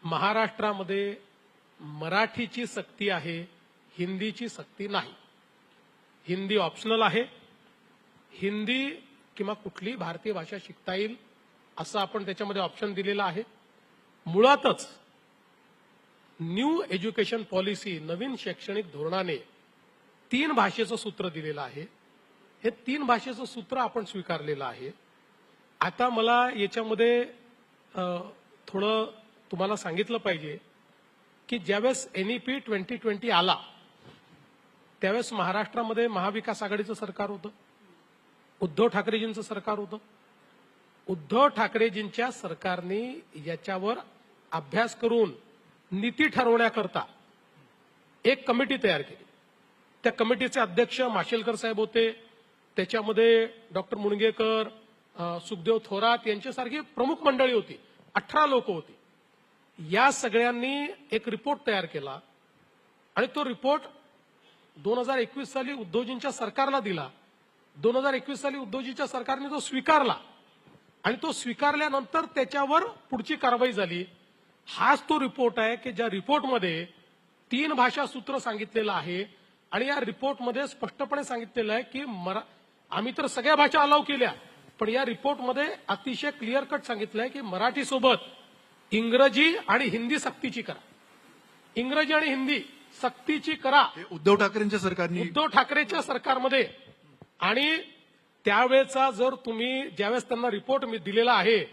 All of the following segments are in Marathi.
महाराष्ट्रामध्ये मराठीची सक्ती आहे, हिंदीची सक्ती नाही. हिंदी ऑप्शनल आहे. हिंदी किंवा कुठली भारतीय भाषा शिकता येईल असं आपण त्याच्यामध्ये ऑप्शन दिलेलं आहे. मुळातच न्यू एज्युकेशन पॉलिसी, नवीन शैक्षणिक धोरणाने 3 भाषेचं सूत्र दिलेलं आहे. हे 3 भाषेचं सूत्र आपण स्वीकारलेलं आहे. आता मला याच्यामध्ये थोडं तुम्हाला सांगितलं पाहिजे की ज्यावेळेस NEP 2020 आला त्यावेळेस महाराष्ट्रामध्ये महाविकास आघाडीचं सरकार होतं, उद्धव ठाकरेजींचं सरकार होतं. उद्धव ठाकरेजींच्या सरकारने याच्यावर अभ्यास करून नीती ठरवण्याकरता एक कमिटी तयार केली. त्या कमिटीचे अध्यक्ष माशेलकर साहेब होते. त्याच्यामध्ये डॉक्टर मुणगेकर, सुखदेव थोरात यांच्यासारखी प्रमुख मंडळी होती. 18 लोक होती. या सगळ्यांनी एक रिपोर्ट तयार केला आणि तो रिपोर्ट 2021 साली उद्धवजींच्या सरकारला दिला. 2021 साली उद्धवजींच्या सरकारने तो स्वीकारला आणि तो स्वीकारल्यानंतर त्याच्यावर पुढची कारवाई झाली. हाच तो रिपोर्ट आहे की ज्या रिपोर्टमध्ये 3 भाषा सूत्र सांगितलेलं आहे आणि या रिपोर्टमध्ये स्पष्टपणे सांगितलेलं आहे की आम्ही तर सगळ्या भाषा अलाव केल्या, पण या रिपोर्टमध्ये अतिशय क्लिअर कट सांगितलंय की मराठी सोबत इंग्रजी आणि हिंदी सक्तीची करा. इंग्रजी आणि हिंदी सक्तीची करा. उद्धव ठाकरेंच्या सरकारने, उद्धव ठाकरेच्या सरकारमध्ये. आणि त्यावेळेचा जर तुम्ही ज्यावेळेस त्यांना रिपोर्ट दिलेला आहे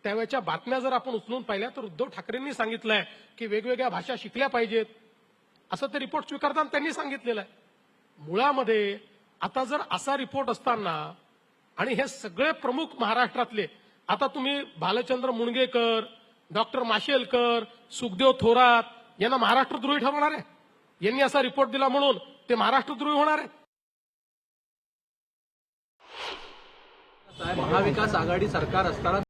त्यावेळेच्या बातम्या जर आपण उचलून पाहिल्या तर उद्धव ठाकरेंनी सांगितलंय की वेगवेगळ्या भाषा शिकल्या पाहिजेत असं ते रिपोर्ट स्वीकारताना त्यांनी सांगितलेलं आहे. मुळामध्ये आता जर असा रिपोर्ट असताना आणि हे सगळे प्रमुख महाराष्ट्रातले, आता तुम्ही भालचंद्र मुणगेकर, डॉक्टर माशेलकर, सुखदेव थोरात यांना महाराष्ट्रद्रोही ठरवणार आहे? यांनी असा रिपोर्ट दिला म्हणून ते महाराष्ट्रद्रोही होणार आहे? महाविकास आघाडी सरकार असताना